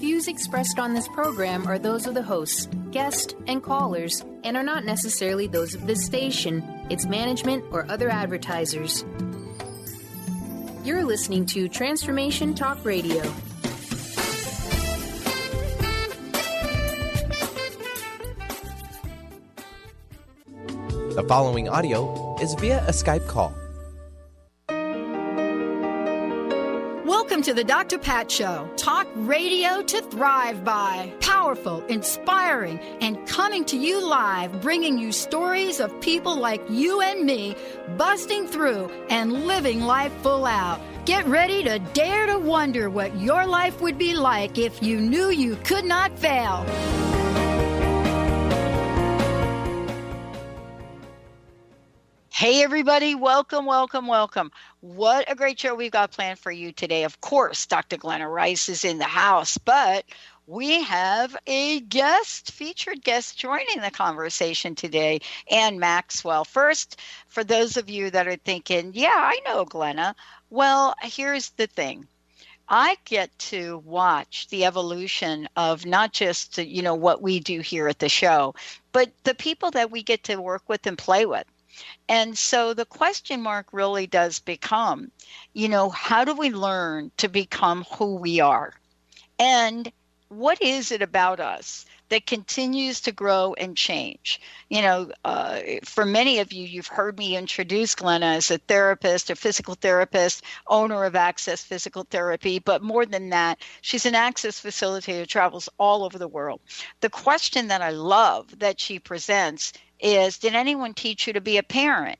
views expressed on this program are those of the hosts, guests, and callers, and are not necessarily those of this station, its management, or other advertisers. You're listening to Transformation Talk Radio. The following audio is via a Skype call. Welcome to the Dr. Pat Show. Talk radio to thrive by. Powerful, inspiring, and coming to you live, bringing you stories of people like you and me busting through and living life full out. Get ready to dare to wonder what your life would be like if you knew you could not fail. Hey, everybody. Welcome, welcome, welcome. What a great show we've got planned for you today. Of course, Dr. Glenna Rice is in the house, but we have a featured guest joining the conversation today, Ann Maxwell. First, for those of you that are thinking, yeah, I know Glenna. Well, here's the thing. I get to watch the evolution of not just, what we do here at the show, but the people that we get to work with and play with. And so the question mark really does become, how do we learn to become who we are? And what is it about us that continues to grow and change? For many of you, you've heard me introduce Glenna as a therapist, a physical therapist, owner of Access Physical Therapy. But more than that, she's an access facilitator, travels all over the world. The question that I love that she presents is, did anyone teach you to be a parent?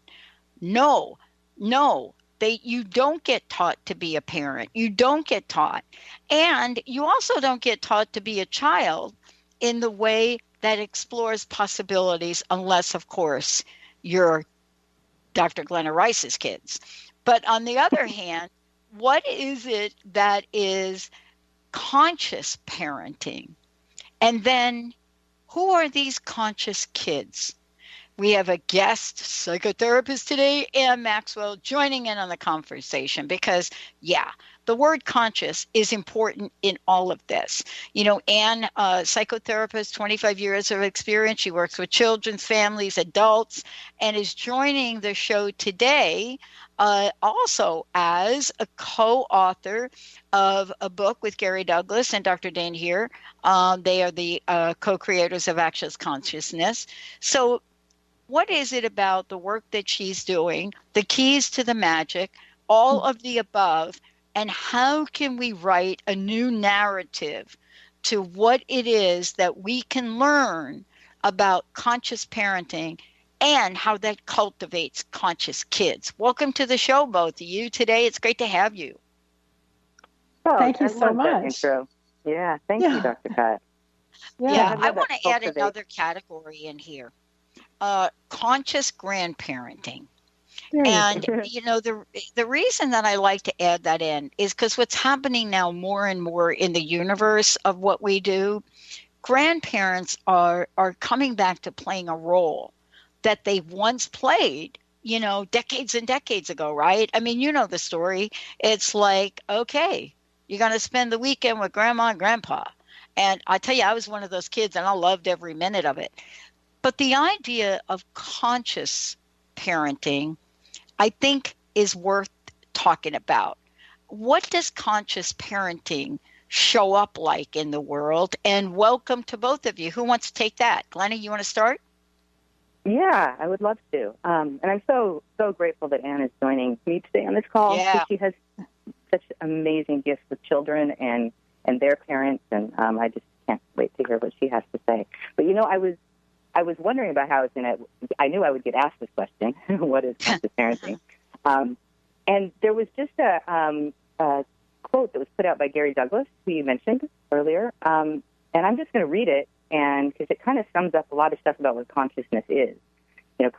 No. You don't get taught to be a parent. You don't get taught. And you also don't get taught to be a child in the way that explores possibilities, unless, of course, you're Dr. Glenna Rice's kids. But on the other hand, what is it that is conscious parenting? And then who are these conscious kids? We have a guest psychotherapist today, Ann Maxwell, joining in on the conversation because, the word conscious is important in all of this. Ann, psychotherapist, 25 years of experience. She works with children, families, adults, and is joining the show today also as a co-author of a book with Gary Douglas and Dr. Dane here. They are the co-creators of Access Consciousness. So what is it about the work that she's doing, the keys to the magic, all of the above, and how can we write a new narrative to what it is that we can learn about conscious parenting and how that cultivates conscious kids? Welcome to the show, both of you, today. It's great to have you. Oh, thank you so much. Intro. Yeah, thank you, Dr. Pat. I want to add another category in here. Conscious grandparenting. And, the reason that I like to add that in is because what's happening now more and more in the universe of what we do, grandparents are coming back to playing a role that they once played, decades and decades ago, right? I mean, the story. It's like, okay, you're going to spend the weekend with grandma and grandpa. And I tell you, I was one of those kids and I loved every minute of it. But the idea of conscious parenting, I think, is worth talking about. What does conscious parenting show up like in the world? And welcome to both of you. Who wants to take that? Glenna, you want to start? Yeah, I would love to. And I'm so grateful that Ann is joining me today on this call. Yeah. She has such amazing gifts with children and their parents, and I just can't wait to hear what she has to say. But, I was wondering about how I knew I would get asked this question, what is conscious parenting? And there was just a quote that was put out by Gary Douglas, who you mentioned earlier. And I'm just going to read it, and because it kind of sums up a lot of stuff about what consciousness is.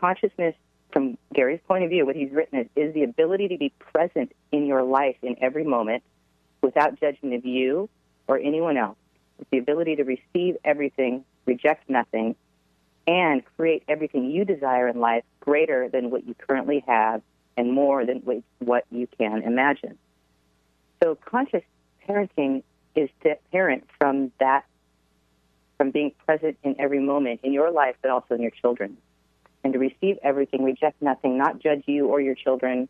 Consciousness, from Gary's point of view, what he's written is the ability to be present in your life in every moment without judgment of you or anyone else. It's the ability to receive everything, reject nothing, and create everything you desire in life greater than what you currently have and more than what you can imagine. So conscious parenting is to parent from being present in every moment in your life, but also in your children, and to receive everything, reject nothing, not judge you or your children,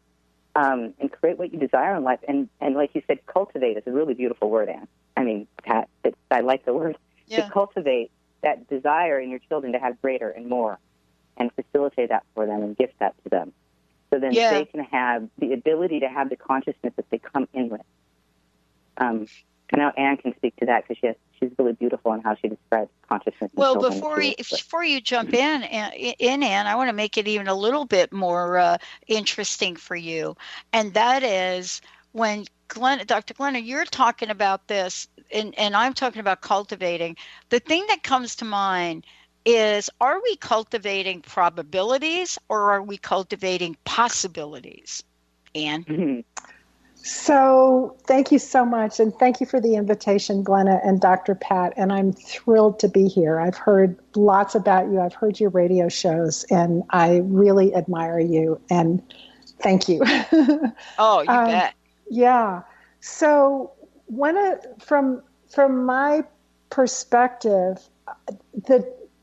and create what you desire in life. And like you said, cultivate is a really beautiful word, Anne. I mean, Pat, I like the word. Yeah. To cultivate that desire in your children to have greater and more, and facilitate that for them and gift that to them. So then they can have the ability to have the consciousness that they come in with. And now Anne can speak to that because she's really beautiful in how she describes consciousness. Well, before you jump in, Anne, I want to make it even a little bit more interesting for you, and that is when Dr. Glenna, you're talking about this, and I'm talking about cultivating. The thing that comes to mind is, are we cultivating probabilities or are we cultivating possibilities? Anne? So thank you so much. And thank you for the invitation, Glenna and Dr. Pat. And I'm thrilled to be here. I've heard lots about you. I've heard your radio shows, and I really admire you. And thank you. Oh, you bet. Yeah. So from my perspective,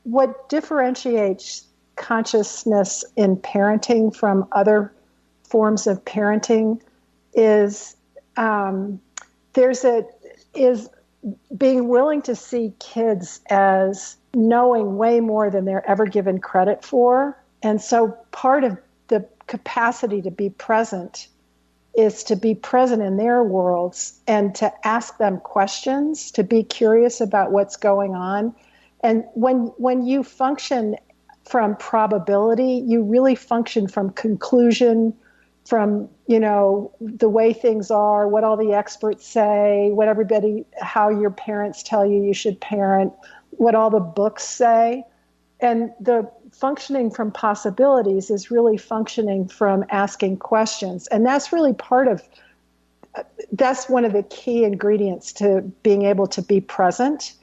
what differentiates consciousness in parenting from other forms of parenting is being willing to see kids as knowing way more than they're ever given credit for. And so part of the capacity to be present is to be present in their worlds and to ask them questions, to be curious about what's going on. And when you function from probability, you really function from conclusion, from, the way things are, what all the experts say, how your parents tell you should parent, what all the books say. And the functioning from possibilities is really functioning from asking questions. And that's really that's one of the key ingredients to being able to be present,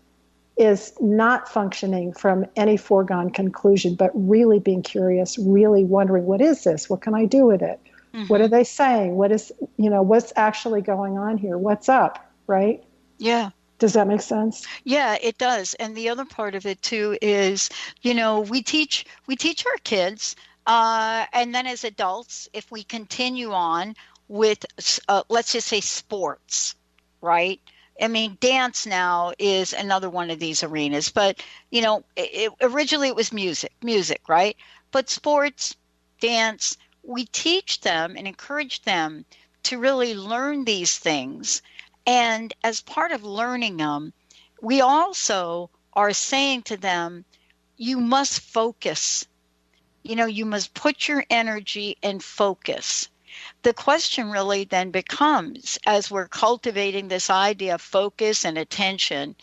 is not functioning from any foregone conclusion, but really being curious, really wondering, what is this? What can I do with it? Mm-hmm. What are they saying? What's actually going on here? What's up? Right? Yeah. Does that make sense? Yeah, it does. And the other part of it too is, we teach our kids, and then as adults, if we continue on with, let's just say sports, right? I mean, dance now is another one of these arenas, but originally it was music, right? But sports, dance, we teach them and encourage them to really learn these things. And as part of learning them, we also are saying to them, you must focus. You must put your energy and focus. The question really then becomes, as we're cultivating this idea of focus and attention,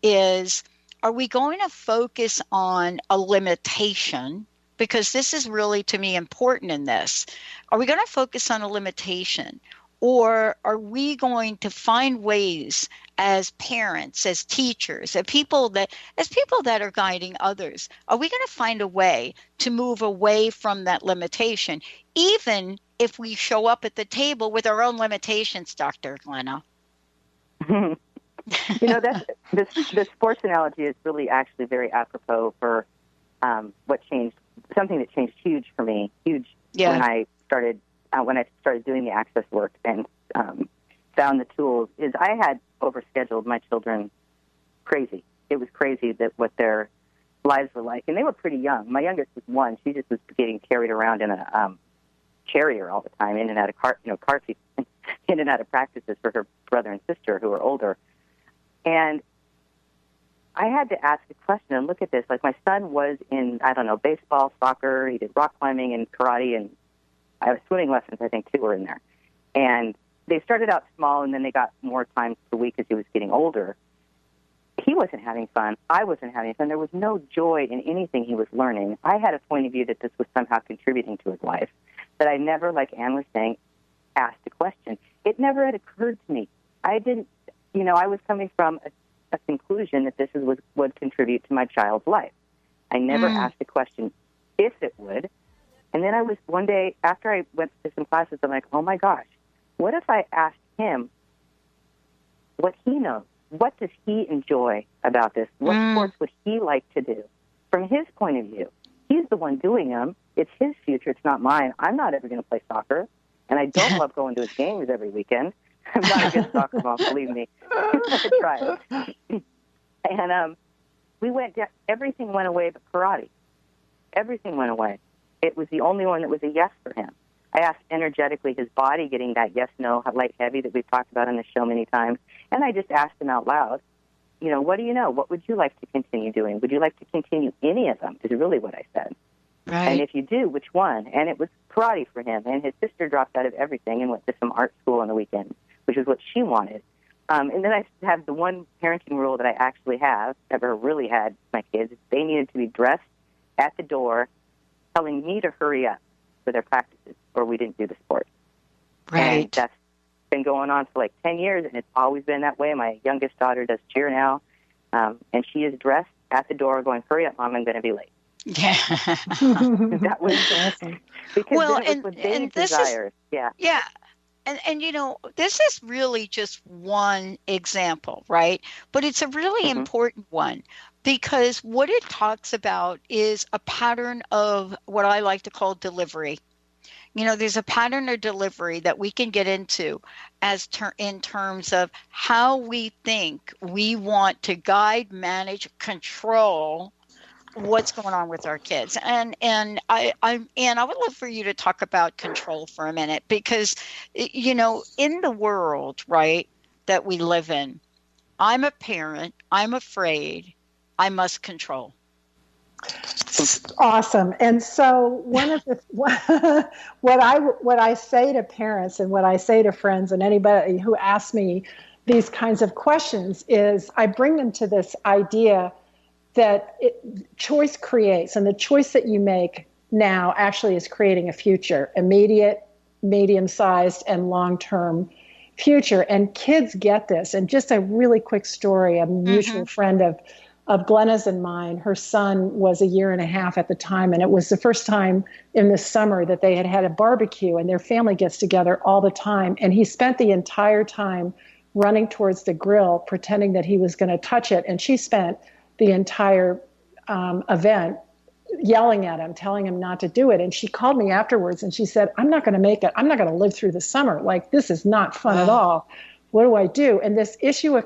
is, are we going to focus on a limitation? Because this is really, to me, important in this. Are we going to focus on a limitation? Or are we going to find ways as parents, as teachers, as people that are guiding others, are we going to find a way to move away from that limitation, even if we show up at the table with our own limitations, Dr. Glenna? The sports analogy is really actually very apropos for something that changed huge for me, when I started doing the access work and found the tools, is I had overscheduled my children crazy. It was crazy that what their lives were like. And they were pretty young. My youngest was 1. She just was getting carried around in a carrier all the time, in and out of car seats, in and out of practices for her brother and sister who were older. And I had to ask a question and look at this. Like, my son was in, baseball, soccer, he did rock climbing and karate, and I have swimming lessons, I think, too, were in there. And they started out small, and then they got more times per week as he was getting older. He wasn't having fun. I wasn't having fun. There was no joy in anything he was learning. I had a point of view that this was somehow contributing to his life, that I never, like Anne was saying, asked a question. It never had occurred to me. I didn't, I was coming from a conclusion that this would contribute to my child's life. I never asked the question if it would. And then I was, one day, after I went to some classes, I'm like, oh my gosh, what if I asked him what he knows? what does he enjoy about this? What sports would he like to do? From his point of view, he's the one doing them. It's his future. It's not mine. I'm not ever going to play soccer, and I don't love going to his games every weekend. I'm not a good soccer mom, believe me. I try it. And we went down. Everything went away but karate. Everything went away. It was the only one that was a yes for him. I asked energetically his body getting that yes, no, light, heavy that we've talked about on the show many times. And I just asked him out loud, you know, what do you know? What would you like to continue doing? Would you like to continue any of them is really what I said. Right. And if you do, which one? And it was karate for him. And his sister dropped out of everything and went to some art school on the weekend, which is what she wanted. And then I have the one parenting rule that I actually have, ever really had my kids. They needed to be dressed at the door telling me to hurry up for their practices, or we didn't do the sport. Right. And that's been going on for like 10 years, and it's always been that way. My youngest daughter does cheer now, and she is dressed at the door going, hurry up, Mom, I'm going to be late. Yeah. That was awesome. Because well, then it was with their desires. Yeah. Yeah. And you know, this is really just one example, right? But it's a really important one, because what it talks about is a pattern of what I like to call delivery. You know, there's a pattern of delivery that we can get into in terms of how we think we want to guide, manage, control what's going on with our kids. And I would love for you to talk about control for a minute, because, you know, in the world, right, that we live in, I'm a parent, I'm afraid, I must control. Awesome. And so one of the what I say to parents and what I say to friends and anybody who asks me these kinds of questions is I bring them to this idea that choice creates, and the choice that you make now actually is creating a future, immediate, medium-sized, and long-term future. And kids get this. And just a really quick story, a mutual friend of Glenna's and mine, her son was 1.5 years at the time, and it was the first time in the summer that they had had a barbecue, and their family gets together all the time. And he spent the entire time running towards the grill, pretending that he was going to touch it. And she spent the entire event yelling at him, telling him not to do it. And she called me afterwards and she said, I'm not going to make it. I'm not going to live through the summer. Like, this is not fun at all. What do I do? And this issue of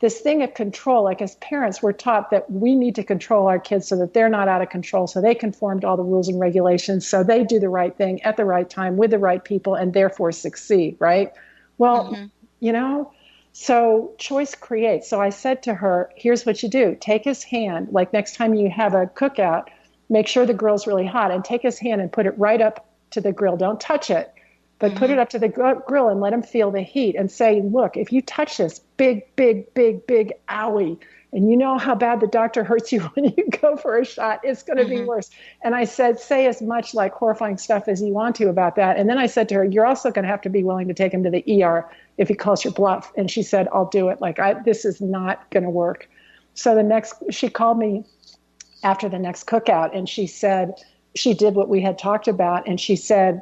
this thing of control, like as parents, we're taught that we need to control our kids so that they're not out of control, so they conform to all the rules and regulations, so they do the right thing at the right time with the right people and therefore succeed, right? Well, you know, so choice creates. So I said to her, here's what you do. Take his hand, like next time you have a cookout, make sure the grill's really hot, and take his hand and put it right up to the grill. Don't touch it, but put it up to the grill and let him feel the heat and say, look, if you touch this big owie, and you know how bad the doctor hurts you when you go for a shot, it's going to be worse. And I said, say as much like horrifying stuff as you want to about that. And then I said to her, you're also going to have to be willing to take him to the ER if he calls your bluff. And she said, I'll do it. Like, this is not going to work. So she called me after the next cookout, and she said, she did what we had talked about. And she said,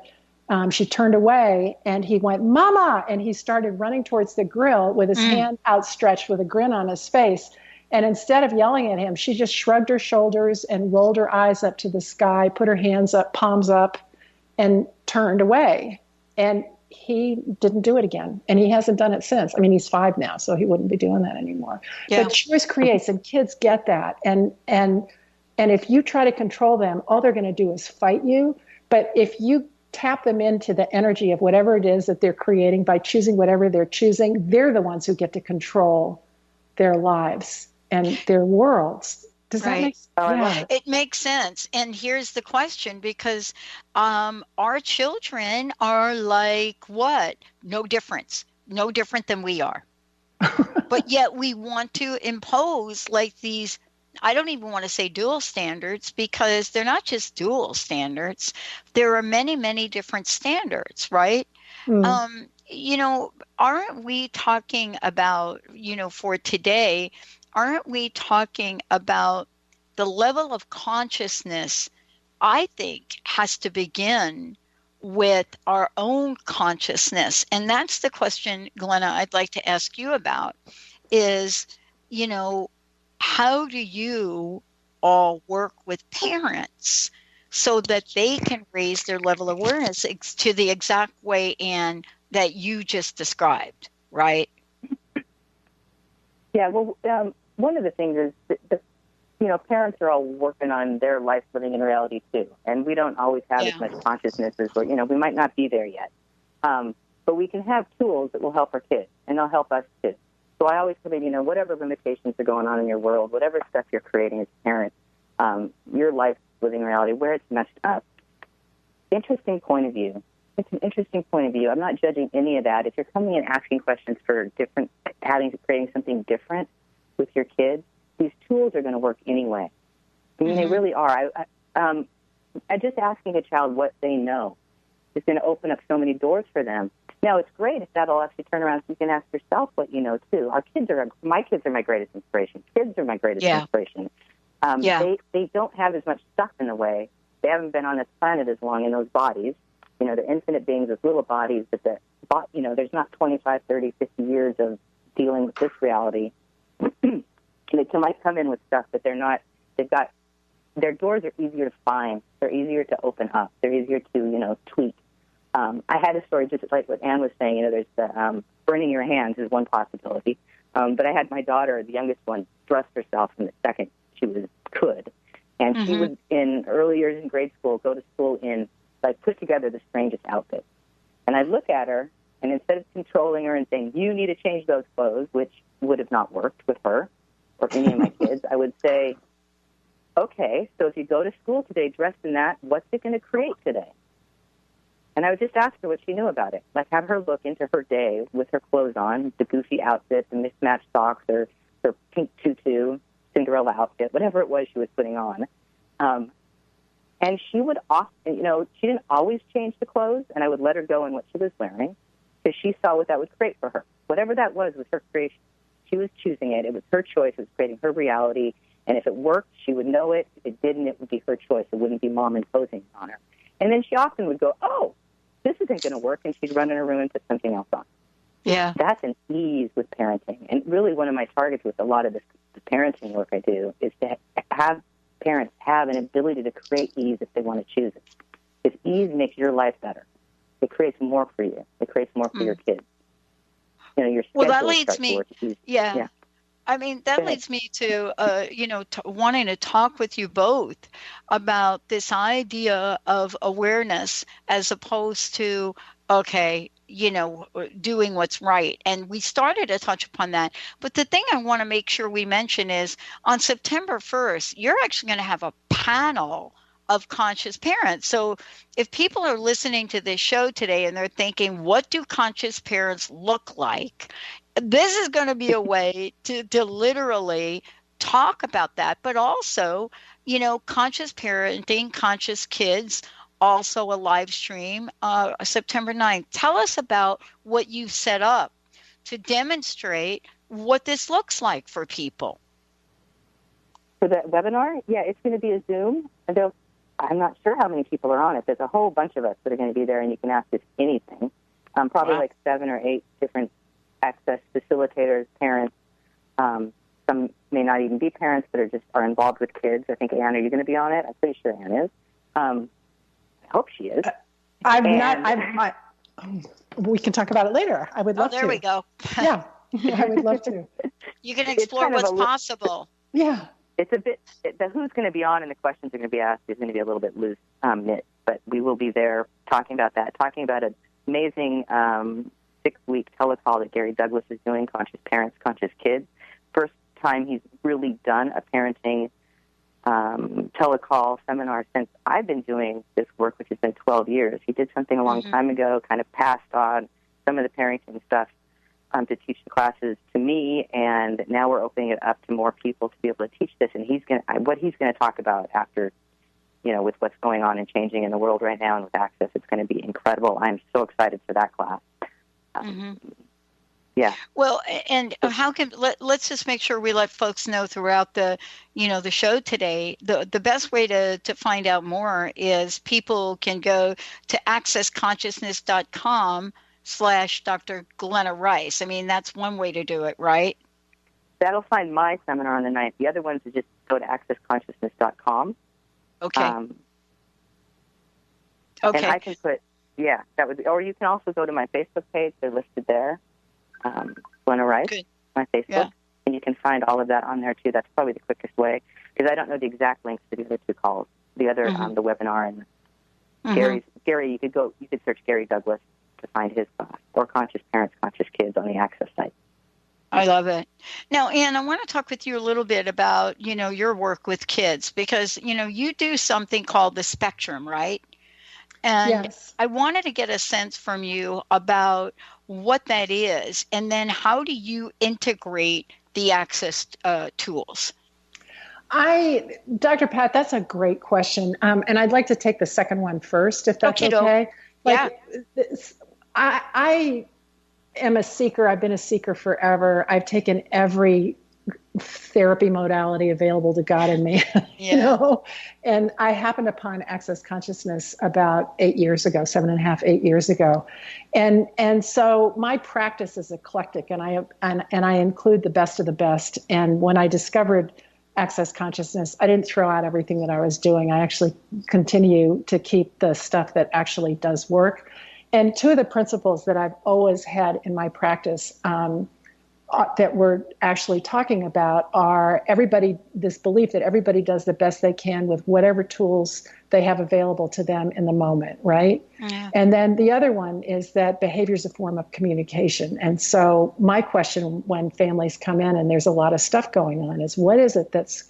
she turned away and he went, Mama. And he started running towards the grill with his hand outstretched with a grin on his face. And instead of yelling at him, she just shrugged her shoulders and rolled her eyes up to the sky, put her hands up, palms up, and turned away. And he didn't do it again. And he hasn't done it since. I mean, he's 5 now, so he wouldn't be doing that anymore. Yeah. But choice creates, and kids get that. And if you try to control them, all they're going to do is fight you. But if you tap them into the energy of whatever it is that they're creating by choosing whatever they're choosing, they're the ones who get to control their lives and their worlds. Does that make sense? Yeah. It makes sense. And here's the question, because our children are like what? No different than we are. But yet we want to impose like these, I don't even want to say dual standards, because they're not just dual standards. There are many, many different standards, right? You know, aren't we talking about, you know, for today, aren't we talking about the level of consciousness, I think, has to begin with our own consciousness? And that's the question, Glenna, I'd like to ask you about. is, you know, how do you all work with parents so that they can raise their level of awareness to the exact way, Anne, that you just described, right? Yeah, well, one of the things is that parents are all working on their life living in reality too. And we don't always have as much consciousness as we might not be there yet. But we can have tools that will help our kids, and they'll help us too. So I always come in, whatever limitations are going on in your world, whatever stuff you're creating as a parent, your life living reality, where it's messed up. Interesting point of view. It's an interesting point of view. I'm not judging any of that. If you're coming in asking questions for creating something different with your kids, these tools are going to work anyway. I mean, they really are. I just asking a child what they know is going to open up so many doors for them. Now, it's great if that'll actually turn around so you can ask yourself what you know, too. My kids are my greatest inspiration. Kids are my greatest inspiration. They don't have as much stuff in the way. They haven't been on this planet as long in those bodies. They're infinite beings with little bodies, but there's not 25, 30, 50 years of dealing with this reality. And they might come in with stuff, but their doors are easier to find. They're easier to open up. They're easier to, tweak. I had a story just like what Anne was saying. There's the burning your hands is one possibility. But I had my daughter, the youngest one, dress herself from the second she could. And she would, in early years in grade school, go to school in, put together the strangest outfits. And I'd look at her, and instead of controlling her and saying, you need to change those clothes, which would have not worked with her or any of my kids, I would say, okay, so if you go to school today dressed in that, what's it going to create today? And I would just ask her what she knew about it. Have her look into her day with her clothes on, the goofy outfit, the mismatched socks, or her pink tutu, Cinderella outfit, whatever it was she was putting on. And she would often, she didn't always change the clothes, and I would let her go in what she was wearing because she saw what that would create for her. Whatever that was her creation. She was choosing it. It was her choice. It was creating her reality. And if it worked, she would know it. If it didn't, it would be her choice. It wouldn't be mom imposing on her. And then she often would go, oh, this isn't going to work, and she'd run in her room and put something else on. Yeah. That's an ease with parenting. And really one of my targets with a lot of the parenting work I do is to have parents have an ability to create ease if they want to choose it. Because ease makes your life better. It creates more for you. It creates more for your kids. Your schedule that leads me. Yeah. I mean, that leads me to, wanting to talk with you both about this idea of awareness as opposed to, doing what's right. And we started to touch upon that. But the thing I want to make sure we mention is on September 1st, you're actually going to have a panel of conscious parents. So if people are listening to this show today and they're thinking, what do conscious parents look like? This is going to be a way to literally talk about that, but also, conscious parenting, conscious kids, also a live stream, September 9th. Tell us about what you've set up to demonstrate what this looks like for people. For the webinar? Yeah, it's going to be a Zoom. I'm not sure how many people are on it. There's a whole bunch of us that are going to be there, and you can ask us anything. Probably 7 or 8 different access facilitators, parents. Some may not even be parents, but are involved with kids. I think, Anne, are you going to be on it? I'm pretty sure Anne is. I hope she is. We can talk about it later. I would love to. There we go. Yeah, I would love to. You can explore what's possible. Yeah. It's a bit, the who's going to be on and the questions are going to be asked is going to be a little bit loose knit, but we will be there talking about that, talking about an amazing 6-week telecall that Gary Douglas is doing, Conscious Parents, Conscious Kids. First time he's really done a parenting telecall seminar since I've been doing this work, which has been 12 years. He did something a long time ago, kind of passed on some of the parenting stuff to teach the classes to me, and now we're opening it up to more people to be able to teach this. And what he's going to talk about after, with what's going on and changing in the world right now and with access, it's going to be incredible. I'm so excited for that class. Yeah. Well, and let's just make sure we let folks know throughout the show today, the best way to find out more is people can go to accessconsciousness.com/Dr. Glenna Rice. I mean, that's one way to do it, right? that'll find my seminar on the 9th. The other ones is just go to accessconsciousness.com. Okay. Okay. Okay. And I can put, that would be, or you can also go to my Facebook page. They're listed there. Glenna Rice, Good. my Facebook. Yeah. And you can find all of that on there, too. That's probably the quickest way, because I don't know the exact links to the other two calls, the other, the webinar and Gary, you could search Gary Douglas to find his class, or Conscious Parents, Conscious Kids on the Access site. I love it. Now, Ann, I want to talk with you a little bit about, your work with kids, because, you do something called the spectrum, right? And Yes. I wanted to get a sense from you about what that is, and then how do you integrate the Access tools? Dr. Pat, that's a great question. And I'd like to take the second one first, if that's okay. I am a seeker. I've been a seeker forever. I've taken every therapy modality available to God and me, and I happened upon Access Consciousness about 8 years ago, 7.5, 8 years ago. And so my practice is eclectic, and I include the best of the best. And when I discovered Access Consciousness, I didn't throw out everything that I was doing. I actually continue to keep the stuff that actually does work. And two of the principles that I've always had in my practice that we're actually talking about are this belief that everybody does the best they can with whatever tools they have available to them in the moment, right? Yeah. And then the other one is that behavior is a form of communication. And so my question when families come in and there's a lot of stuff going on is, what is it that's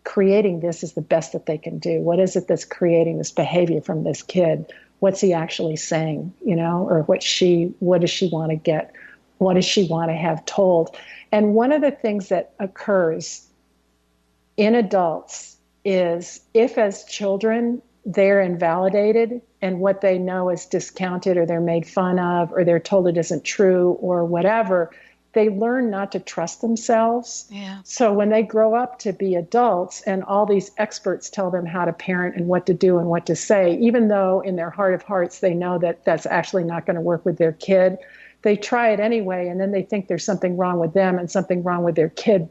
creating this is the best that they can do? What is it that's creating this behavior from this kid? What's he actually saying, or what does she want to get? What does she want to have told? And one of the things that occurs in adults is if as children they're invalidated and what they know is discounted or they're made fun of or they're told it isn't true or whatever, they learn not to trust themselves. Yeah. So when they grow up to be adults and all these experts tell them how to parent and what to do and what to say, even though in their heart of hearts they know that that's actually not going to work with their kid, they try it anyway, and then they think there's something wrong with them and something wrong with their kid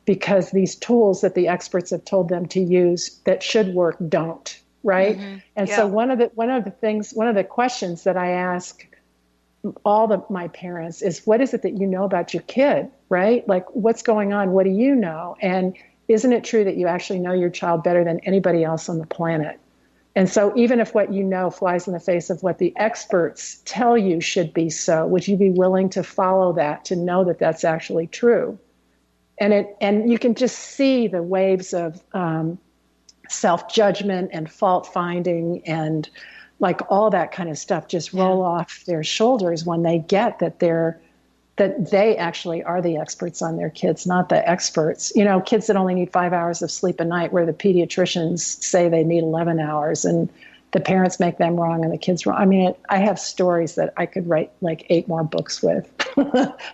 because these tools that the experts have told them to use that should work don't, right? Mm-hmm. And so one of the questions that I ask all my parents is, what is it that you know about your kid, right? Like, what's going on? What do you know? And isn't it true that you actually know your child better than anybody else on the planet? And so even if what you know flies in the face of what the experts tell you should be so, would you be willing to follow that, to know that that's actually true? And you can just see the waves of self-judgment and fault-finding and like all that kind of stuff just roll off their shoulders when they get that they actually are the experts on their kids, not the experts. Kids that only need 5 hours of sleep a night where the pediatricians say they need 11 hours and the parents make them wrong and the kids wrong. I mean, I have stories that I could write like 8 more books with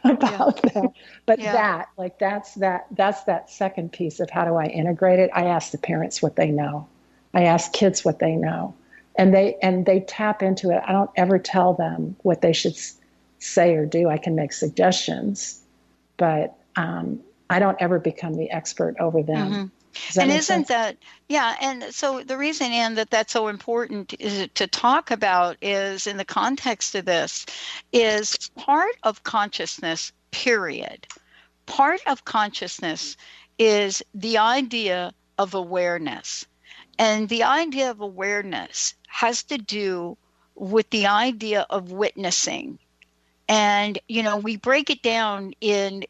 about that. But that's that second piece of how do I integrate it? I ask the parents what they know. I ask kids what they know. And they tap into it. I don't ever tell them what they should say or do. I can make suggestions, but I don't ever become the expert over them. Mm-hmm. And isn't that, and so the reason, Ann, that's so important is to talk about is in the context of this is part of consciousness, period. Part of consciousness is the idea of awareness. And the idea of awareness has to do with the idea of witnessing. And, we break it down in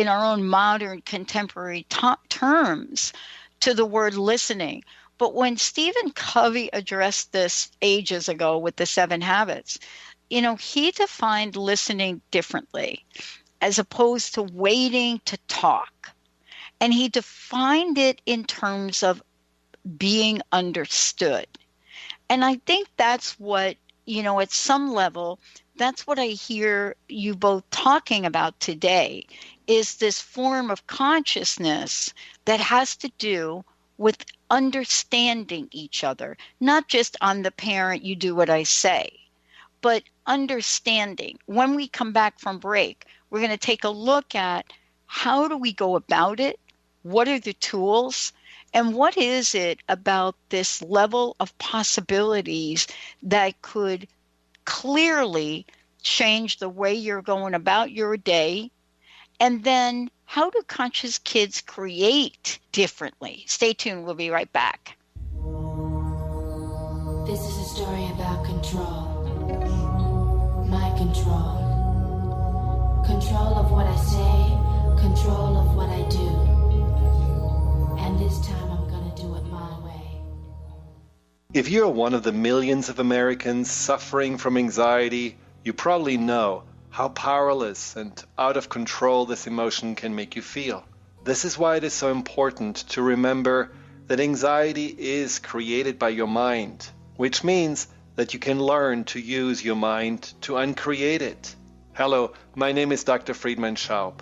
our own modern contemporary terms to the word listening. But when Stephen Covey addressed this ages ago with the 7 Habits, he defined listening differently as opposed to waiting to talk. And he defined it in terms of being understood. And I think that's what, at some level, that's what I hear you both talking about today, is this form of consciousness that has to do with understanding each other, not just I'm the parent, you do what I say, but understanding. When we come back from break, we're going to take a look at how do we go about it? What are the tools? And what is it about this level of possibilities that could clearly change the way you're going about your day? And then how do conscious kids create differently? Stay tuned. We'll be right back. This is a story about control. My control. Control of what I say, control of what I do. And this time I'm gonna do it my way. If you're one of the millions of Americans suffering from anxiety, you probably know how powerless and out of control this emotion can make you feel. This is why it is so important to remember that anxiety is created by your mind, which means that you can learn to use your mind to uncreate it. Hello, my name is Dr. Friedman Schaub.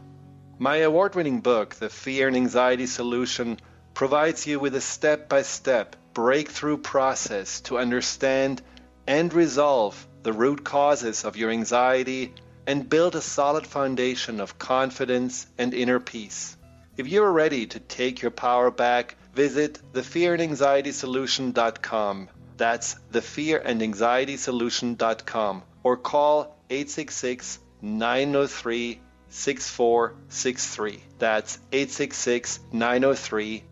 My award-winning book, The Fear and Anxiety Solution, provides you with a step-by-step breakthrough process to understand and resolve the root causes of your anxiety and build a solid foundation of confidence and inner peace. If you are ready to take your power back, visit thefearandanxietysolution.com. That's thefearandanxietysolution.com, or call 866-903-6463. That's 866-903-MIND.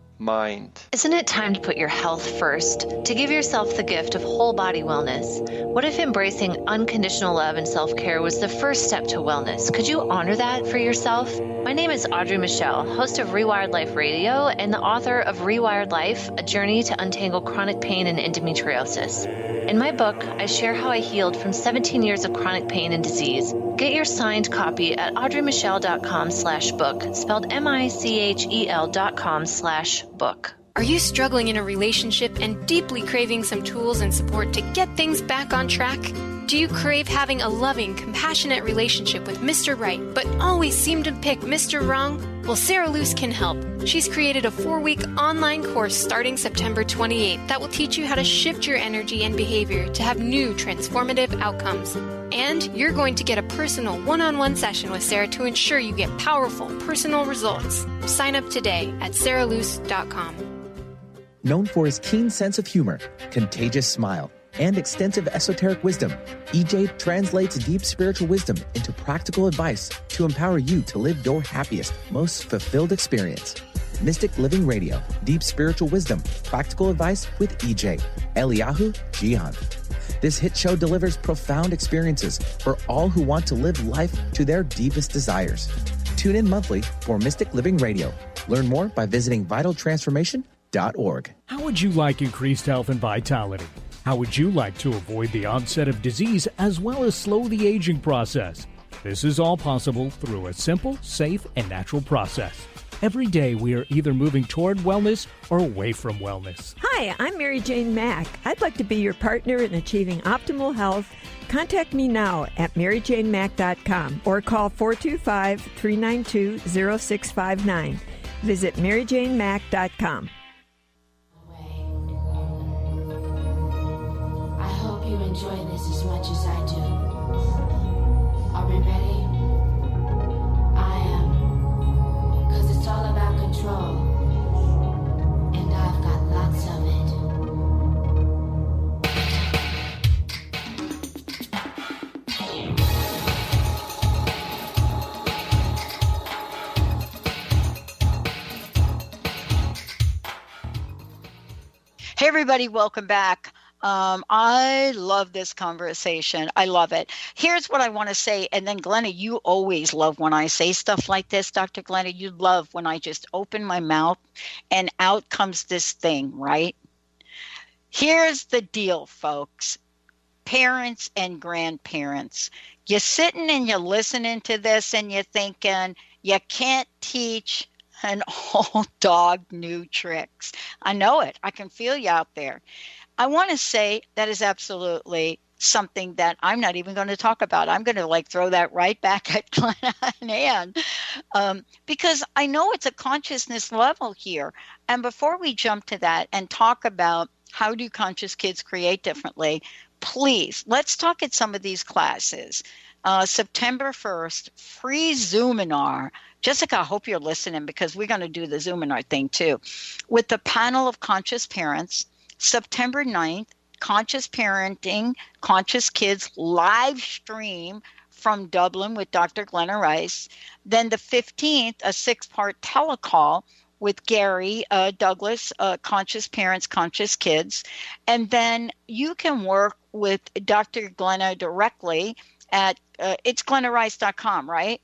Isn't it time to put your health first? To give yourself the gift of whole body wellness? What if embracing unconditional love and self-care was the first step to wellness? Could you honor that for yourself? My name is Audrey Michelle, host of Rewired Life Radio and the author of Rewired Life, A Journey to Untangle Chronic Pain and Endometriosis. In my book, I share how I healed from 17 years of chronic pain and disease. Get your signed copy at audreymichelle.com/book, spelled MICHEL.com/book. Are you struggling in a relationship and deeply craving some tools and support to get things back on track? Do you crave having a loving, compassionate relationship with Mr. Right, but always seem to pick Mr. Wrong? Well, Sarah Luce can help. She's created a 4-week online course starting September 28th that will teach you how to shift your energy and behavior to have new transformative outcomes. And you're going to get a personal one-on-one session with Sarah to ensure you get powerful, personal results. Sign up today at sarahluce.com. Known for his keen sense of humor, contagious smile, and extensive esoteric wisdom, EJ translates deep spiritual wisdom into practical advice to empower you to live your happiest, most fulfilled experience. Mystic Living Radio, Deep Spiritual Wisdom, Practical Advice with EJ, Eliyahu Jihan. This hit show delivers profound experiences for all who want to live life to their deepest desires. Tune in monthly for Mystic Living Radio. Learn more by visiting vitaltransformation.org. How would you like increased health and vitality? How would you like to avoid the onset of disease as well as slow the aging process? This is all possible through a simple, safe, and natural process. Every day we are either moving toward wellness or away from wellness. Hi, I'm Mary Jane Mack. I'd like to be your partner in achieving optimal health. Contact me now at maryjanemack.com or call 425-392-0659. Visit maryjanemack.com. I hope you enjoy this as much as I do. Are we ready? I am. 'Cause it's all about control. And I've got lots of it. Hey, everybody, welcome back. I love this conversation. I love it. Here's what I want to say. And then, Glenna, you always love when I say stuff like this, Dr. Glenna. You love when I just open my mouth and out comes this thing, right? Here's the deal, folks. Parents and grandparents, you're sitting and you're listening to this and you're thinking, you can't teach an old dog new tricks. I know it. I can feel you out there. I want to say that is absolutely something that I'm not even going to talk about. I'm going to throw that right back at Glenna and Ann, because I know it's a consciousness level here. And before we jump to that and talk about how do conscious kids create differently, please, let's talk at some of these classes. September 1st, free Zoominar. Jessica, I hope you're listening because we're going to do the Zoominar thing too. With the panel of conscious parents, September 9th, Conscious Parenting, Conscious Kids live stream from Dublin with Dr. Glenna Rice. Then the 15th, a 6-part telecall with Gary Douglas, Conscious Parents, Conscious Kids. And then you can work with Dr. Glenna directly at it's glennarice.com, right?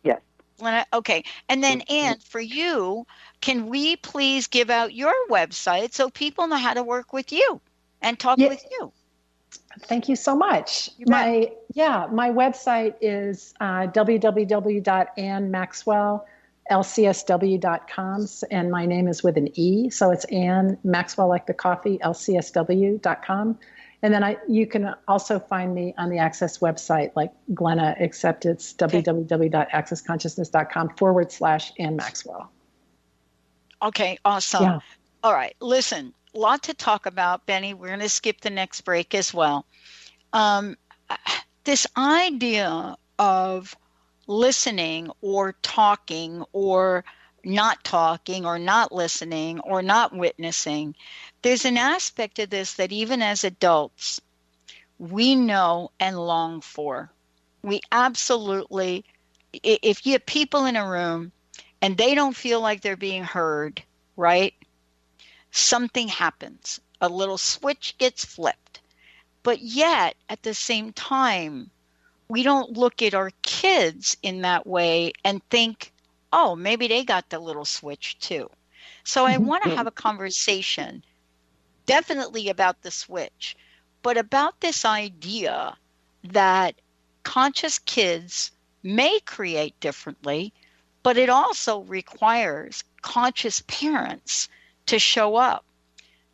Yes. Glenna, okay. And then, Ann, for you, can we please give out your website so people know how to work with you and talk with you? Thank you so much. My website is www.annmaxwell.lcsw.com, and my name is with an E, so it's Ann Maxwell like the coffee, lcsw.com. And then you can also find me on the Access website like Glenna, except it's www.accessconsciousness.com/Ann Maxwell. Okay, awesome. Yeah. All right, listen, a lot to talk about, Benny. We're going to skip the next break as well. This idea of listening or talking or not talking or not listening or not witnessing, there's an aspect of this that even as adults, we know and long for. We absolutely, if you have people in a room and they don't feel like they're being heard, right? Something happens. A little switch gets flipped. But yet, at the same time, we don't look at our kids in that way and think, oh, maybe they got the little switch too. So I want to have a conversation, definitely about the switch, but about this idea that conscious kids may create differently, but it also requires conscious parents to show up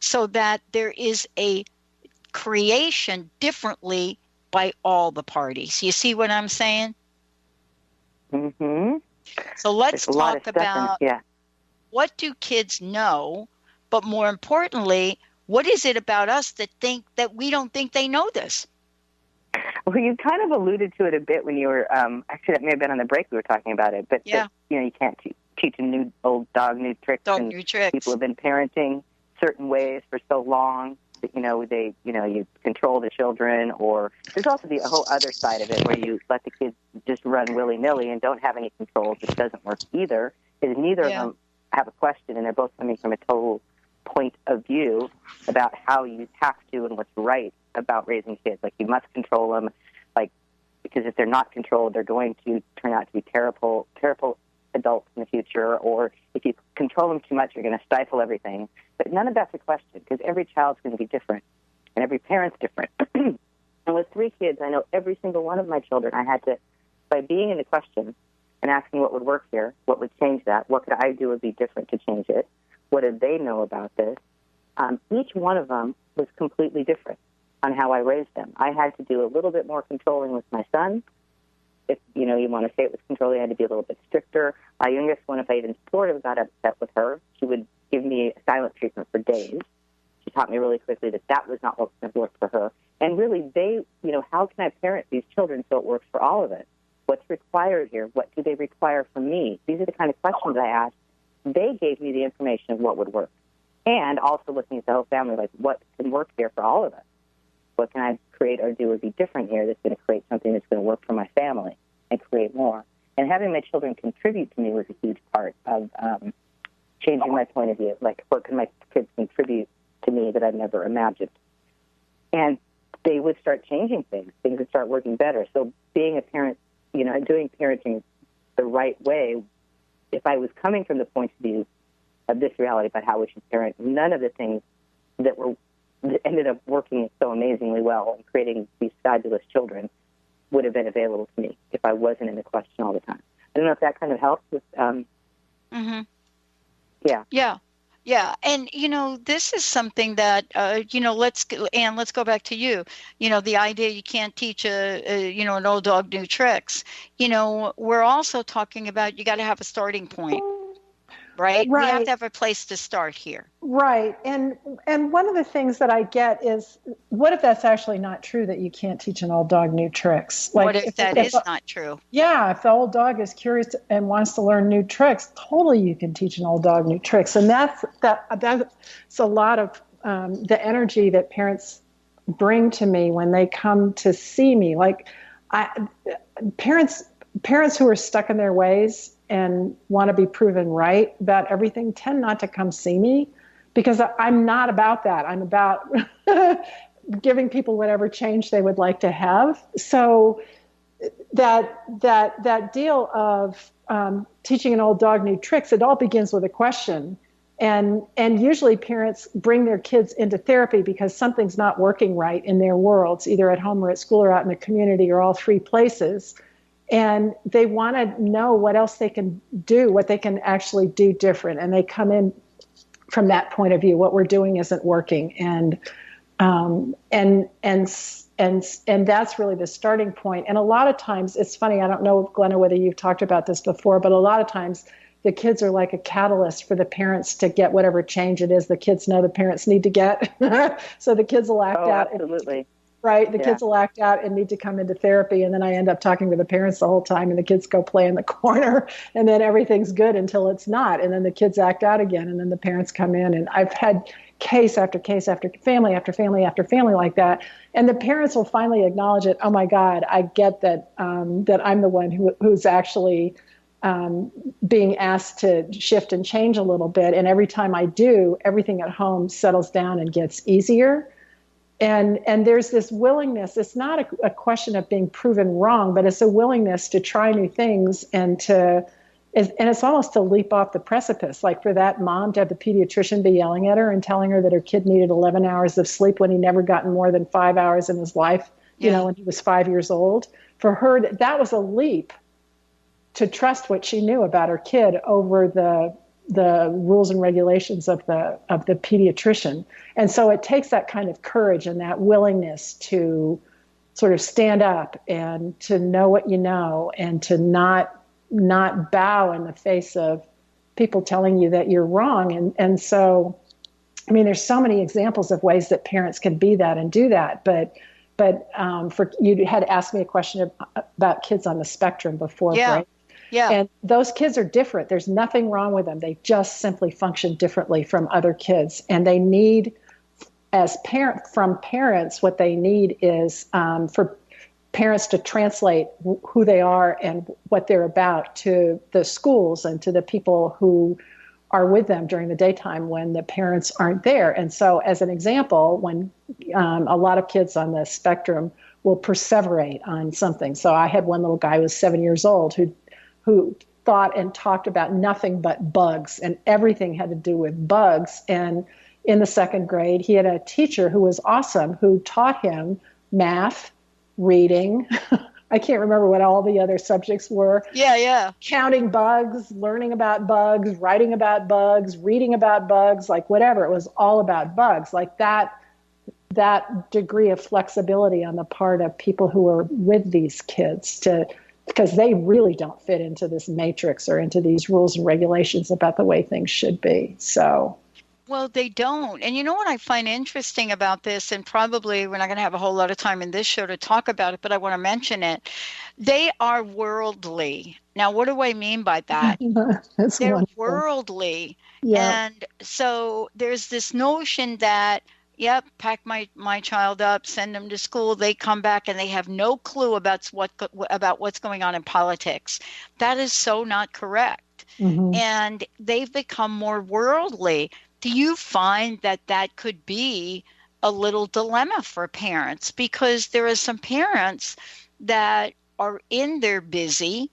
so that there is a creation differently by all the parties. You see what I'm saying? Mm-hmm. So let's talk about what do kids know, but more importantly, what is it about us that we don't think they know this? Well, you kind of alluded to it a bit when you were, actually that may have been on the break we were talking about it, but that, you can't teach a old dog new tricks. People have been parenting certain ways for so long that, you control the children, or there's also the whole other side of it where you let the kids just run willy-nilly and don't have any control, which doesn't work either, is neither of them have a question, and they're both coming from a total point of view about how you have to and what's right about raising kids. Like, you must control them, because if they're not controlled, they're going to turn out to be terrible adults in the future, or if you control them too much, you're going to stifle everything. But none of that's a question, because every child's going to be different, and every parent's different. And with 3 kids, I know every single one of my children, I had to, by being in the question and asking what would work here, what would change that, what could I do would be different to change it, what did they know about this, each one of them was completely different on how I raised them. I had to do a little bit more controlling with my son. If, you want to say it was controlling, I had to be a little bit stricter. My youngest one, if I even sort of got upset with her, she would give me a silent treatment for days. She taught me really quickly that was not what was going to work for her. And really, how can I parent these children so it works for all of us? What's required here? What do they require from me? These are the kind of questions I asked. They gave me the information of what would work. And also looking at the whole family, like, what can work here for all of us? What can I create or do or be different here that's going to create something that's going to work for my family and create more? And having my children contribute to me was a huge part of changing my point of view. Like, what can my kids contribute to me that I've never imagined? And they would start changing things. Things would start working better. So being a parent, doing parenting the right way, if I was coming from the point of view of this reality about how we should parent, none of the things that ended up working so amazingly well and creating these fabulous children would have been available to me if I wasn't in the question all the time. I don't know if that kind of helps with, Yeah. And, this is something that, let's go back to you. The idea you can't teach an old dog new tricks. We're also talking about you got to have a starting point. right? We have Right. to have a place to start here. Right. And one of the things that I get is, what if that's actually not true, that you can't teach an old dog new tricks? What if that is not true? Yeah, if the old dog is curious and wants to learn new tricks, totally you can teach an old dog new tricks. And that's a lot of the energy that parents bring to me when they come to see me. Like parents who are stuck in their ways and want to be proven right about everything tend not to come see me, because I'm not about that. I'm about giving people whatever change they would like to have. So that deal of teaching an old dog new tricks, it all begins with a question. And usually parents bring their kids into therapy because something's not working right in their worlds, either at home or at school or out in the community or all three places. And they want to know what else they can do, what they can actually do different. And they come in from that point of view. What we're doing isn't working. And that's really the starting point. And a lot of times, it's funny, I don't know, Glenna, whether you've talked about this before, but a lot of times the kids are like a catalyst for the parents to get whatever change it is the kids know the parents need to get. So the kids will act out. Absolutely. Right. The kids will act out and need to come into therapy. And then I end up talking to the parents the whole time, and the kids go play in the corner, and then everything's good until it's not. And then the kids act out again, and then the parents come in. And I've had case after case after family after family after family like that. And the parents will finally acknowledge it. Oh my God, I get that, that I'm the one who's actually being asked to shift and change a little bit. And every time I do, everything at home settles down and gets easier. And there's this willingness. It's not a question of being proven wrong, but it's a willingness to try new things and it's almost to leap off the precipice. Like for that mom to have the pediatrician be yelling at her and telling her that her kid needed 11 hours of sleep when he never gotten more than 5 hours in his life, when he was 5 years old. For her, that was a leap to trust what she knew about her kid over the rules and regulations of the pediatrician. And so it takes that kind of courage and that willingness to sort of stand up and to know what you know, and to not bow in the face of people telling you that you're wrong. And so, I mean, there's so many examples of ways that parents can be that and do that. But for you had asked me a question about kids on the spectrum before, right? Yeah. And those kids are different. There's nothing wrong with them. They just simply function differently from other kids. And they need, from parents, what they need is for parents to translate who they are and what they're about to the schools and to the people who are with them during the daytime when the parents aren't there. And so as an example, when a lot of kids on the spectrum will perseverate on something. So I had one little guy who was 7 years old who thought and talked about nothing but bugs, and everything had to do with bugs. And in the second grade, he had a teacher who was awesome, who taught him math, reading. I can't remember what all the other subjects were. Yeah. Counting bugs, learning about bugs, writing about bugs, reading about bugs, like whatever. It was all about bugs. Like that degree of flexibility on the part of people who are with these kids because they really don't fit into this matrix or into these rules and regulations about the way things should be. So, well, they don't. And you know what I find interesting about this, and probably we're not going to have a whole lot of time in this show to talk about it, but I want to mention it. They are worldly. Now, what do I mean by that? They're wonderful. Worldly. Yeah. And so there's this notion that, pack my child up, send them to school. They come back and they have no clue about what's going on in politics. That is so not correct. Mm-hmm. And they've become more worldly. Do you find that could be a little dilemma for parents? Because there are some parents that are in their busy,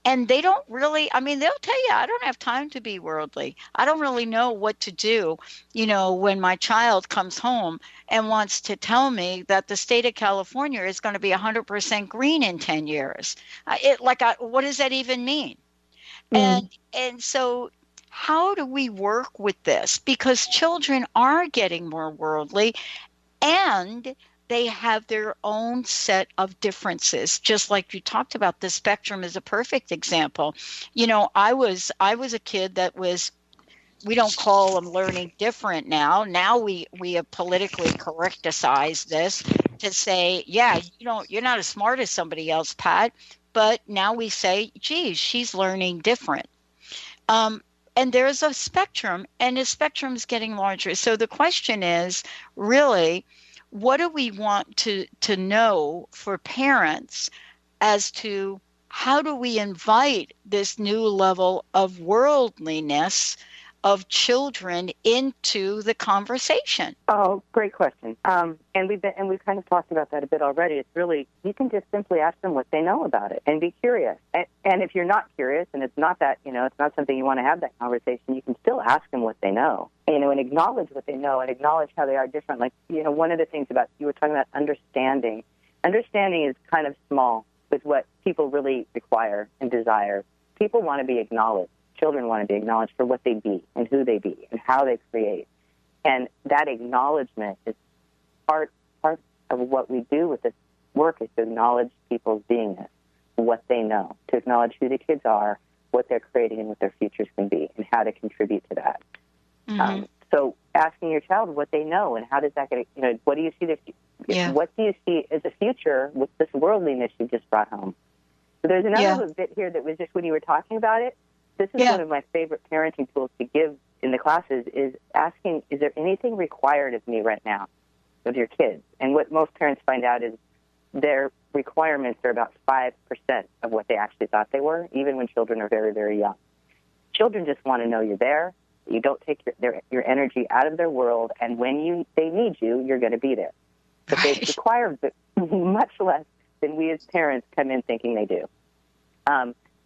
and they don't really, they'll tell you, I don't have time to be worldly. I don't really know what to do, when my child comes home and wants to tell me that the state of California is going to be 100% green in 10 years. What does that even mean? And so how do we work with this? Because children are getting more worldly, and they have their own set of differences. Just like you talked about, the spectrum is a perfect example. I was a kid that was we don't call them learning different now. Now we have politically correcticized this to say, yeah, you're not as smart as somebody else, Pat. But now we say, geez, she's learning different. And there's a spectrum, and the spectrum is getting larger. So the question is really, what do we want to know for parents as to how do we invite this new level of worldliness of children into the conversation? Oh, great question. And we've kind of talked about that a bit already. It's really, you can just simply ask them what they know about it and be curious. And if you're not curious and it's not that, it's not something you want to have that conversation, you can still ask them what they know, and acknowledge what they know and acknowledge how they are different. Like, one of the things about, you were talking about understanding. Understanding is kind of small with what people really require and desire. People want to be acknowledged. Children want to be acknowledged for what they be and who they be and how they create. And that acknowledgement is part of what we do with this work, is to acknowledge people's beingness, what they know, to acknowledge who the kids are, what they're creating and what their futures can be, and how to contribute to that. Mm-hmm. So asking your child what they know and how does that get, what do you see what do you see as a future with this worldliness you just brought home? So there's another bit here that was just when you were talking about it. This is one of my favorite parenting tools to give in the classes, is asking, is there anything required of me right now with your kids? And what most parents find out is their requirements are about 5% of what they actually thought they were, even when children are very, very young. Children just want to know you're there, you don't take your energy out of their world, and when they need you, you're going to be there. But they require much less than we as parents come in thinking they do.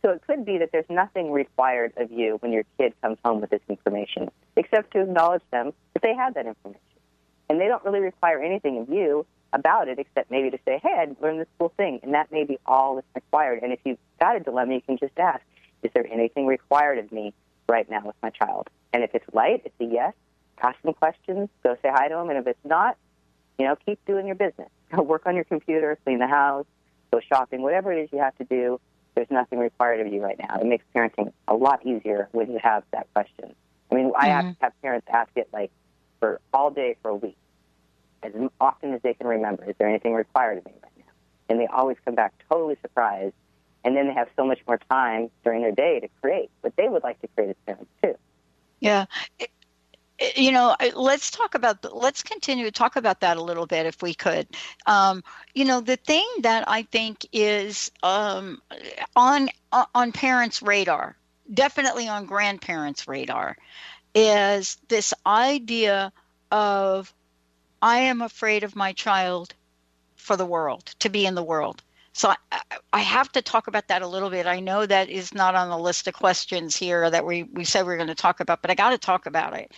So it could be that there's nothing required of you when your kid comes home with this information, except to acknowledge them that they have that information. And they don't really require anything of you about it, except maybe to say, hey, I learned this cool thing, and that may be all that's required. And if you've got a dilemma, you can just ask, is there anything required of me right now with my child? And if it's light, it's a yes. Ask them questions, go say hi to them, and if it's not, keep doing your business. Go work on your computer, clean the house, go shopping, whatever it is you have to do. There's nothing required of you right now. It makes parenting a lot easier when you have that question. I mean, I have parents ask it for all day for a week, as often as they can remember. Is there anything required of me right now? And they always come back totally surprised. And then they have so much more time during their day to create what they would like to create as parents too. Yeah. Let's continue to talk about that a little bit if we could. The thing that I think is on parents' radar, definitely on grandparents' radar, is this idea of, I am afraid of my child for the world, to be in the world. So I have to talk about that a little bit. I know that is not on the list of questions here that we said we were going to talk about, but I got to talk about it.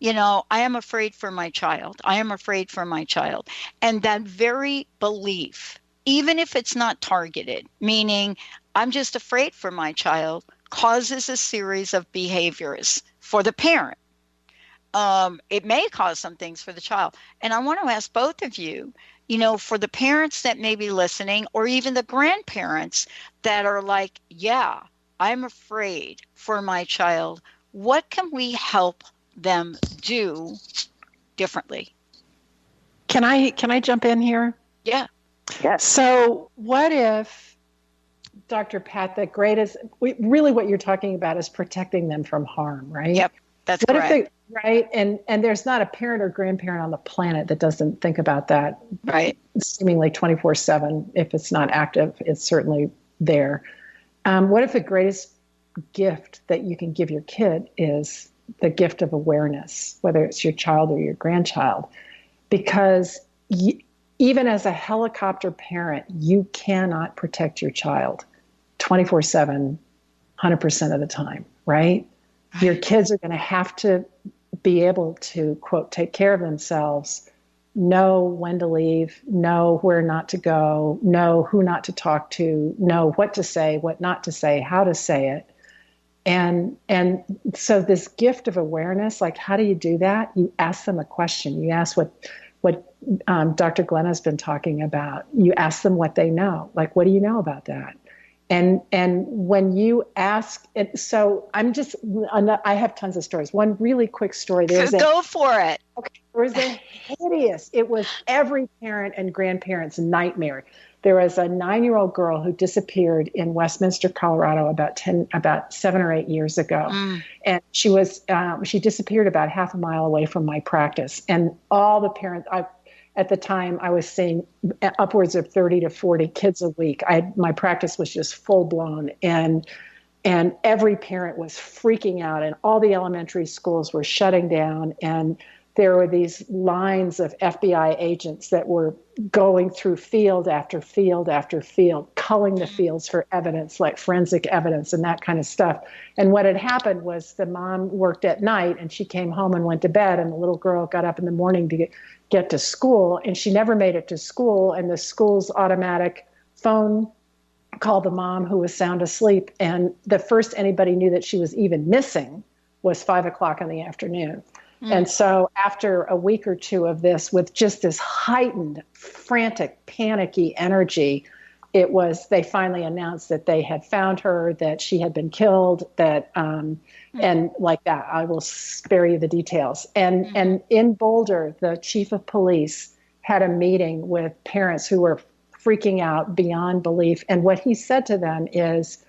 I am afraid for my child. I am afraid for my child. And that very belief, even if it's not targeted, meaning I'm just afraid for my child, causes a series of behaviors for the parent. It may cause some things for the child. And I want to ask both of you, for the parents that may be listening, or even the grandparents that are like, yeah, I'm afraid for my child, what can we help them do differently? Can I jump in here? Yeah. Yes. So what if, Dr. Pat, really what you're talking about is protecting them from harm, right? Yep, that's correct. Right, and there's not a parent or grandparent on the planet that doesn't think about that. Right. Seemingly 24/7. If it's not active, it's certainly there. What if the greatest gift that you can give your kid is the gift of awareness, whether it's your child or your grandchild? Because even as a helicopter parent, you cannot protect your child 24/7, 100% of the time, right? Your kids are going to have to be able to, quote, take care of themselves, know when to leave, know where not to go, know who not to talk to, know what to say, what not to say, how to say it. And so this gift of awareness, like, how do you do that? You ask them a question. You ask what Dr. Glenna has been talking about. You ask them what they know. Like, what do you know about that? And when you ask it, so I have tons of stories. One really quick story. Go for it. Okay. There was it was every parent and grandparent's nightmare. There was a 9-year-old girl who disappeared in Westminster, Colorado about 7 or 8 years ago. And she disappeared about half a mile away from my practice. And all the parents, at the time, I was seeing upwards of 30 to 40 kids a week. My practice was just full blown, and every parent was freaking out, and all the elementary schools were shutting down, and there were these lines of FBI agents that were going through field after field after field, culling the fields for evidence, like forensic evidence and that kind of stuff. And what had happened was the mom worked at night, and she came home and went to bed, and the little girl got up in the morning to get to school, and she never made it to school, and the school's automatic phone called the mom, who was sound asleep, and the first anybody knew that she was even missing was 5 o'clock in the afternoon. And so after a week or two of this, with just this heightened, frantic, panicky energy, they finally announced that they had found her, that she had been killed, and like that. I will spare you the details. And in Boulder, the chief of police had a meeting with parents who were freaking out beyond belief. And what he said to them is,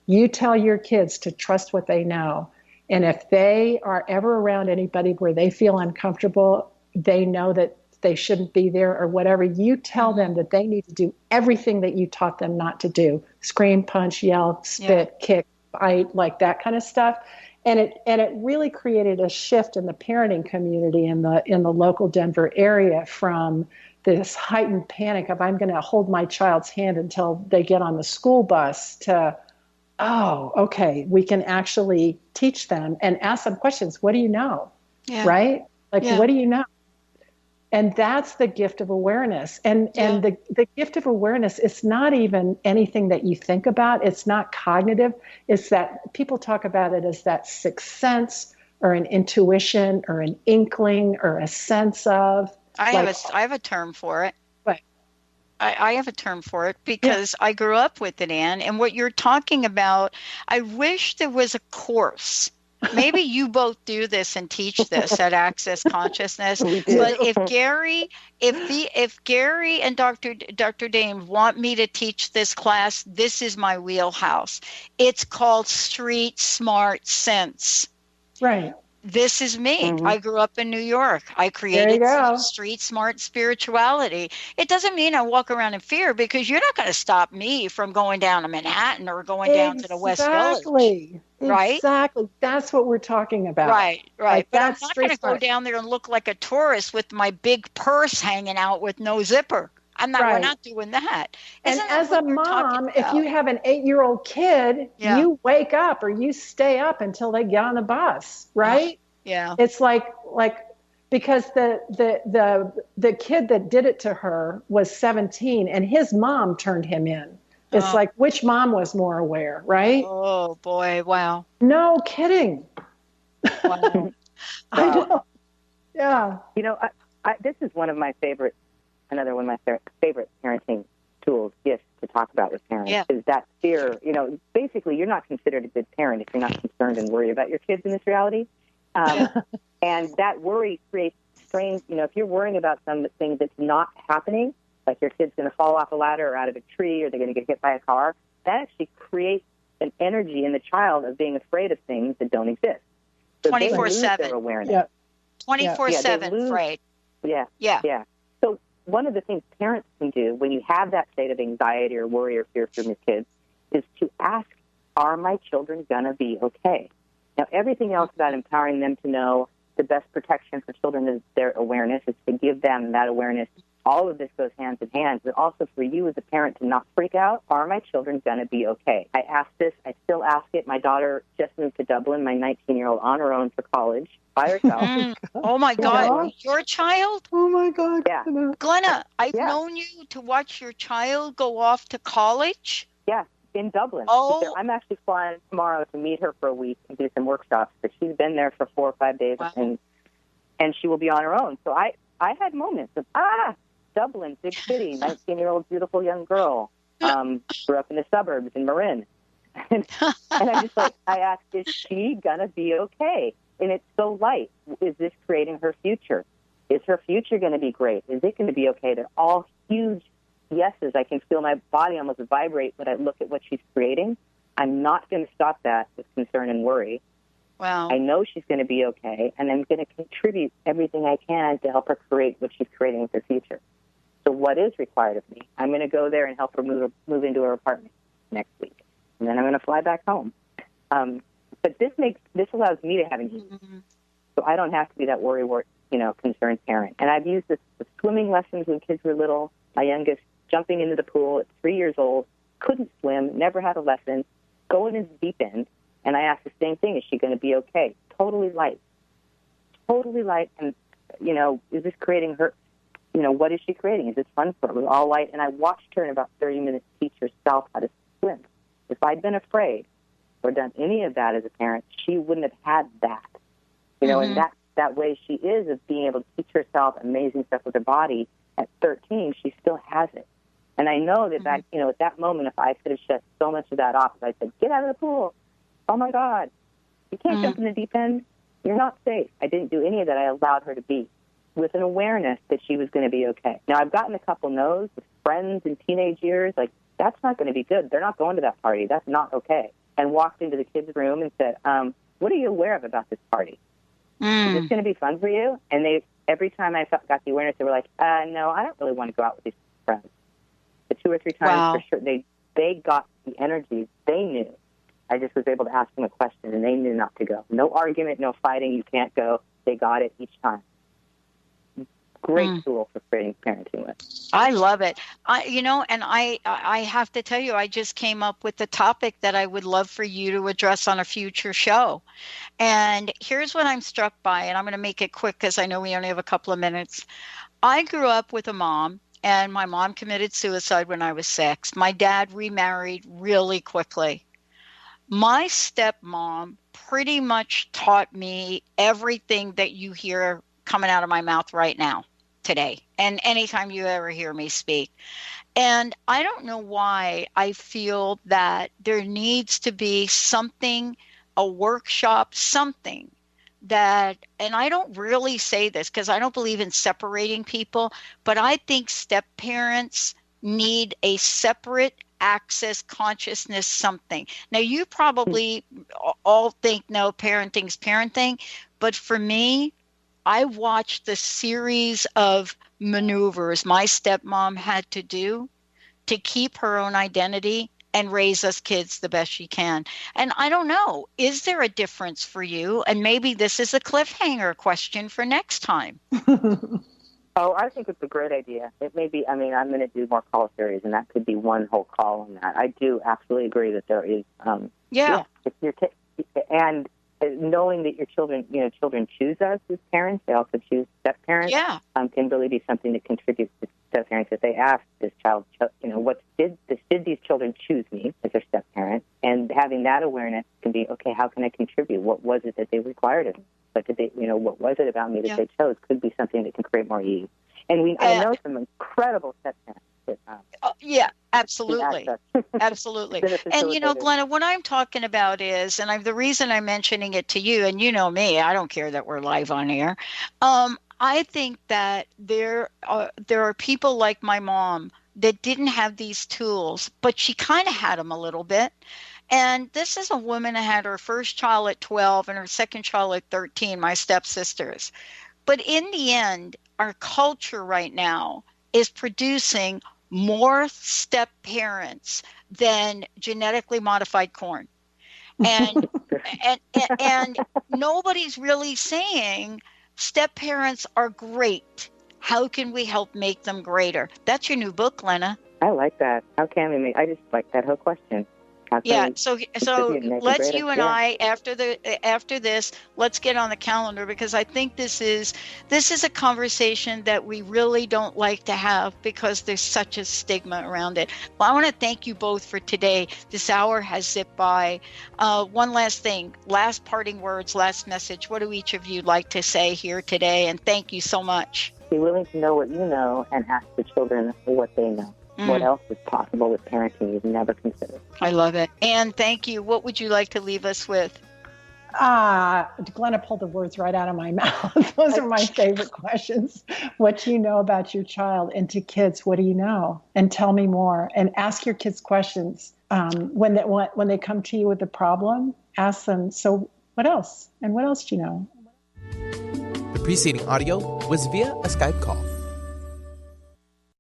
you tell your kids to trust what they know. And if they are ever around anybody where they feel uncomfortable, they know that they shouldn't be there or whatever, you tell them that they need to do everything that you taught them not to do. Scream, punch, yell, spit, kick, bite, like that kind of stuff. And it really created a shift in the parenting community in the local Denver area, from this heightened panic of, I'm going to hold my child's hand until they get on the school bus, to, oh, okay, we can actually teach them and ask them questions. What do you know? Yeah. Right? Like, what do you know? And that's the gift of awareness. And the gift of awareness, it's not even anything that you think about. It's not cognitive. It's that people talk about it as that sixth sense, or an intuition, or an inkling, or a sense of. I have a term for it. I have a term for it because I grew up with it, Ann. And what you're talking about, I wish there was a course. Maybe you both do this and teach this at Access Consciousness. But if Gary and Dr. Dame want me to teach this class, this is my wheelhouse. It's called Street Smart Sense. Right. This is me. Mm-hmm. I grew up in New York. I created street smart spirituality. It doesn't mean I walk around in fear, because you're not going to stop me from going down to Manhattan or going down to the West Village. Right? Exactly. That's what we're talking about. Right. Like, but I'm not going to go down there and look like a tourist with my big purse hanging out with no zipper. We're not doing that. And as a mom, if you have an 8-year-old kid, you wake up or you stay up until they get on the bus, right? Yeah. It's like because the kid that did it to her was 17, and his mom turned him in. It's like, which mom was more aware, right? Oh boy, wow. No kidding. Wow. I know. Yeah. You know, this is another one of my favorite parenting tools, gifts to talk about with parents, is that fear. You know, basically, you're not considered a good parent if you're not concerned and worried about your kids in this reality. And that worry creates strange, if you're worrying about something that's not happening, like your kid's going to fall off a ladder or out of a tree, or they're going to get hit by a car, that actually creates an energy in the child of being afraid of things that don't exist. So 24/7. Their awareness. 24/7 afraid. Yeah. So one of the things parents can do when you have that state of anxiety or worry or fear from your kids is to ask, are my children going to be okay? Now, everything else about empowering them to know the best protection for children is their awareness. It's to give them that awareness. All of this goes hand in hand, but also for you as a parent to not freak out. Are my children going to be okay? I ask this. I still ask it. My daughter just moved to Dublin, my 19-year-old, on her own for college by herself. Oh, my God. Your child? Oh, my God. Yeah. Glenna, I've known you to watch your child go off to college. Yeah, in Dublin. Oh. I'm actually flying tomorrow to meet her for a week and do some workshops, but she's been there for 4 or 5 days, and she will be on her own. So I had moments of, Dublin, big city, 19-year-old beautiful young girl. grew up in the suburbs in Marin. And I'm just like, I asked, is she going to be okay? And it's so light. Is this creating her future? Is her future going to be great? Is it going to be okay? They're all huge yeses. I can feel my body almost vibrate when I look at what she's creating. I'm not going to stop that with concern and worry. Wow. I know she's going to be okay, and I'm going to contribute everything I can to help her create what she's creating with her future. So what is required of me? I'm going to go there and help her move into her apartment next week, and then I'm going to fly back home. But this allows me to have engagement, so I don't have to be that concerned parent. And I've used this with swimming lessons when kids were little. My youngest jumping into the pool at 3 years old, couldn't swim, never had a lesson, going into the deep end. And I asked the same thing, is she going to be okay? Totally light. And, is this creating her, what is she creating? Is it fun for her? It was all light. And I watched her in about 30 minutes teach herself how to swim. If I'd been afraid or done any of that as a parent, she wouldn't have had that. And that way she is of being able to teach herself amazing stuff with her body. At 13, she still has it. And I know that, at that moment, if I could have shut so much of that off, if I said, get out of the pool, oh, my God, you can't jump in the deep end. You're not safe. I didn't do any of that. I allowed her to be with an awareness that she was going to be okay. Now, I've gotten a couple no's with friends in teenage years, like, that's not going to be good. They're not going to that party. That's not okay. And walked into the kids' room and said, what are you aware of about this party? Is this going to be fun for you? And every time I got the awareness, they were like, no, I don't really want to go out with these friends. The 2 or 3 times, for sure, they got the energy. They knew. I just was able to ask them a question, and they knew not to go. No argument, no fighting, you can't go. They got it each time. Great tool for creating parenting with. I love it. I have to tell you, I just came up with a topic that I would love for you to address on a future show. And here's what I'm struck by, and I'm going to make it quick because I know we only have a couple of minutes. I grew up with a mom, and my mom committed suicide when I was 6. My dad remarried really quickly. My stepmom pretty much taught me everything that you hear coming out of my mouth right now, today, and anytime you ever hear me speak. And I don't know why I feel that there needs to be something, a workshop, something that, and I don't really say this because I don't believe in separating people, but I think step parents need a separate access consciousness something. Now, you probably all think, no, parenting's parenting, but for me, I watched the series of maneuvers my stepmom had to do to keep her own identity and raise us kids the best she can. And I don't know, is there a difference for you? And maybe this is a cliffhanger question for next time. Oh, I think it's a great idea. It may be, I'm going to do more call series, and that could be one whole call on that. I do absolutely agree that there is, if you're and knowing that your children choose us as parents, they also choose step parents, can really be something that contributes to step parents. If they ask this child, did these children choose me as their step parent? And having that awareness can be, okay, how can I contribute? What was it that they required of me? But did they, what was it about me that they chose? Could be something that can create more ease. And I know some incredible step parents. Absolutely. Absolutely. And, Glenna, what I'm talking about is, and the reason I'm mentioning it to you, and you know me, I don't care that we're live on air. I think that there are people like my mom that didn't have these tools, but she kind of had them a little bit. And this is a woman who had her first child at 12 and her second child at 13, my stepsisters. But in the end, our culture right now is producing more step parents than genetically modified corn. And and nobody's really saying step parents are great. How can we help make them greater? That's your new book, Glenna. I like that. How can we make? I just like that whole question. So let's you and I after this, let's get on the calendar, because I think this is a conversation that we really don't like to have because there's such a stigma around it. Well, I want to thank you both for today. This hour has zipped by. One last thing, last parting words, last message. What do each of you like to say here today? And thank you so much. Be willing to know what you know and ask the children what they know. what else is possible with parenting you've never considered. I love it. Anne, thank you. What would you like to leave us with? Glenna pulled the words right out of my mouth. Those are my favorite questions. What do you know about your child? And to kids, what do you know? And tell me more. And ask your kids questions. When they come to you with a problem, ask them, so what else? And what else do you know? The preceding audio was via a Skype call.